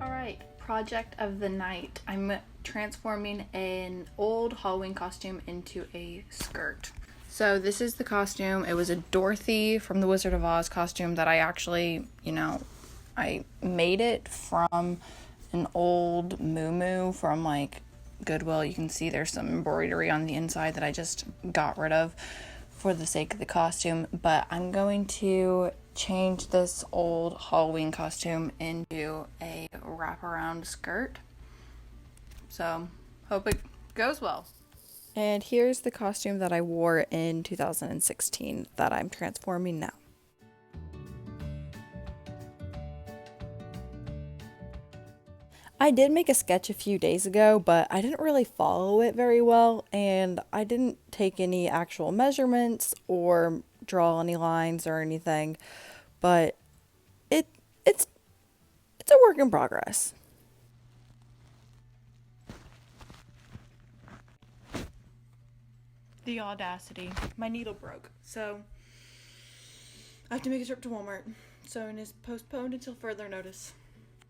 Alright, project of the night. I'm transforming an old Halloween costume into a skirt. So this is the costume. It was a Dorothy from the Wizard of Oz costume that I actually, I made it from an old muumuu from like Goodwill. You can see there's some embroidery on the inside that I just got rid of for the sake of the costume, but I'm going to change this old Halloween costume into a wraparound skirt. So, hope it goes well. And here's the costume that I wore in 2016 that I'm transforming now. I did make a sketch a few days ago, but I didn't really follow it very well, and I didn't take any actual measurements or draw any lines or anything, but it it's it's a work in progress. The audacity. My needle broke, so I have to make a trip to Walmart. Sewing is postponed until further notice.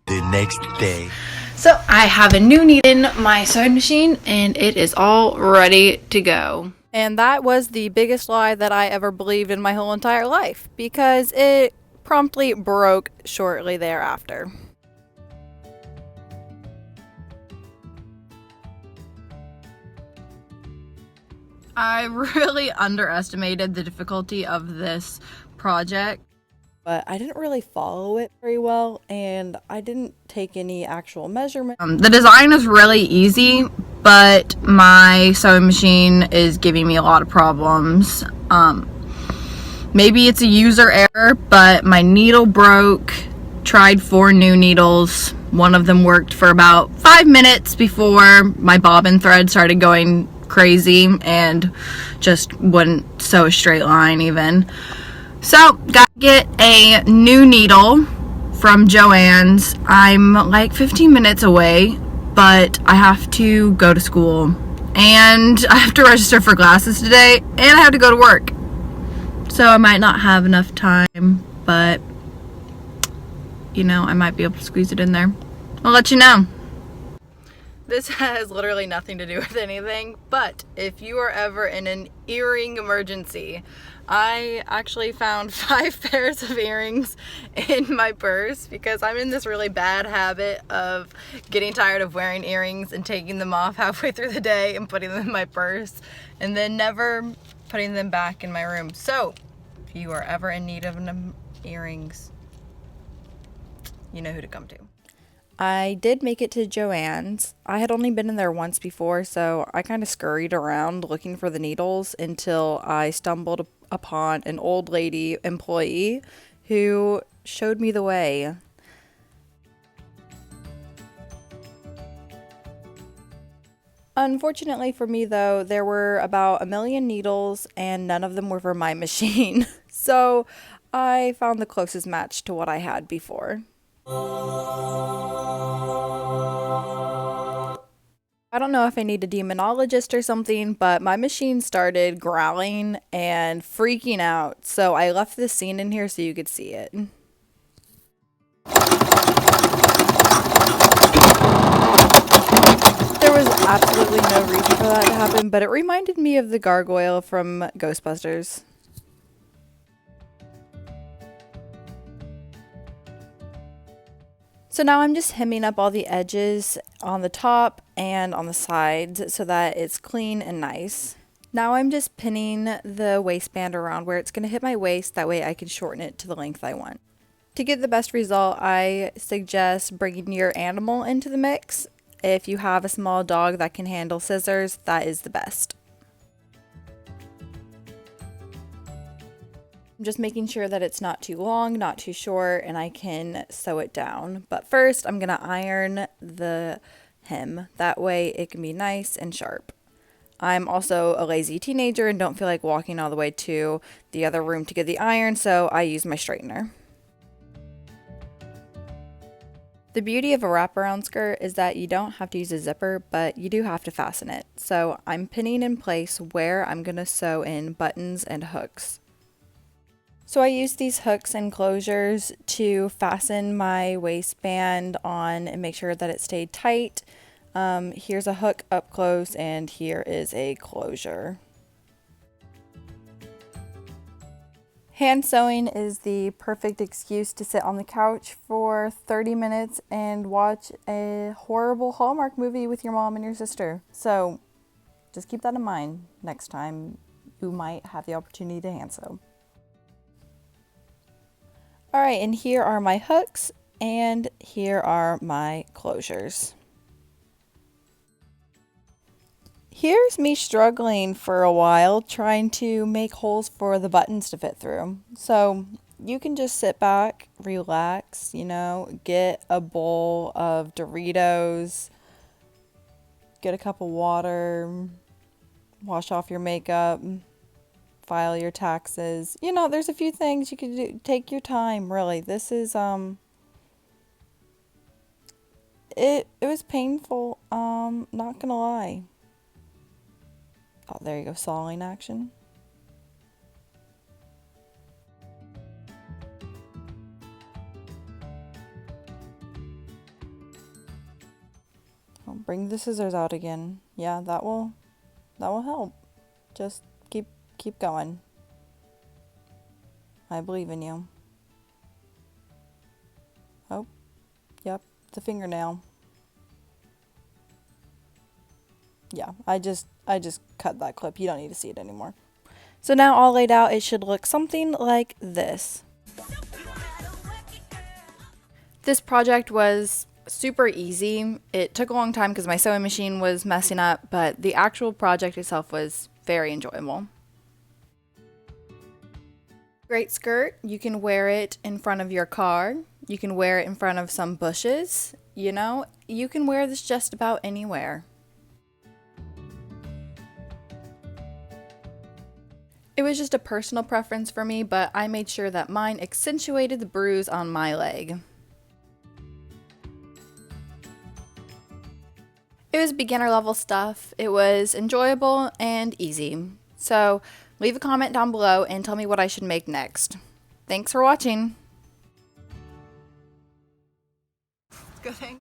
The next day. So I have a new needle in my sewing machine and it is all ready to go. And that was the biggest lie that I ever believed in my whole entire life because it promptly broke shortly thereafter. I really underestimated the difficulty of this project. But I didn't really follow it very well, and I didn't take any actual measurements. The design is really easy, but my sewing machine is giving me a lot of problems. Maybe it's a user error, but my needle broke. Tried 4 new needles. One of them worked for about 5 minutes before my bobbin thread started going crazy and just wouldn't sew a straight line even. So, gotta get a new needle from Joann's. I'm like 15 minutes away, but I have to go to school. And I have to register for classes today, and I have to go to work. So I might not have enough time, but, I might be able to squeeze it in there. I'll let you know. This has literally nothing to do with anything, but if you are ever in an earring emergency, I actually found 5 pairs of earrings in my purse because I'm in this really bad habit of getting tired of wearing earrings and taking them off halfway through the day and putting them in my purse and then never putting them back in my room. So, if you are ever in need of earrings, you know who to come to. I did make it to Joann's. I had only been in there once before, so I kind of scurried around looking for the needles until I stumbled upon an old lady employee who showed me the way. Unfortunately for me, though, there were about 1,000,000 needles and none of them were for my machine. So I found the closest match to what I had before. I don't know if I need a demonologist or something, but my machine started growling and freaking out, so I left the scene in here so you could see it. There was absolutely no reason for that to happen, but it reminded me of the gargoyle from Ghostbusters. So now I'm just hemming up all the edges on the top and on the sides so that it's clean and nice. Now I'm just pinning the waistband around where it's going to hit my waist, that way I can shorten it to the length I want. To get the best result, I suggest bringing your animal into the mix. If you have a small dog that can handle scissors, that is the best. I'm just making sure that it's not too long, not too short, and I can sew it down. But first, I'm going to iron the hem. That way it can be nice and sharp. I'm also a lazy teenager and don't feel like walking all the way to the other room to get the iron, so I use my straightener. The beauty of a wraparound skirt is that you don't have to use a zipper, but you do have to fasten it. So I'm pinning in place where I'm going to sew in buttons and hooks. So I use these hooks and closures to fasten my waistband on and make sure that it stayed tight. Here's a hook up close and here is a closure. Hand sewing is the perfect excuse to sit on the couch for 30 minutes and watch a horrible Hallmark movie with your mom and your sister. So just keep that in mind next time you might have the opportunity to hand sew. Alright, and here are my hooks and here are my closures. Here's me struggling for a while trying to make holes for the buttons to fit through. So you can just sit back, relax, get a bowl of Doritos, get a cup of water, wash off your makeup, file your taxes. There's a few things you can do. Take your time, really. This is, it was painful, not gonna lie. Oh, there you go, sawing action. I'll bring the scissors out again. Yeah, that will help. Just keep going. I believe in you. Oh, yep, the fingernail. Yeah, I just cut that clip. You don't need to see it anymore. So now all laid out, it should look something like this. This project was super easy. It took a long time because my sewing machine was messing up, but the actual project itself was very enjoyable. Great skirt. You can wear it in front of your car. You can wear it in front of some bushes. You can wear this just about anywhere. It was just a personal preference for me, but I made sure that mine accentuated the bruise on my leg. It was beginner level stuff. It was enjoyable and easy. So leave a comment down below and tell me what I should make next. Thanks for watching. Good thing.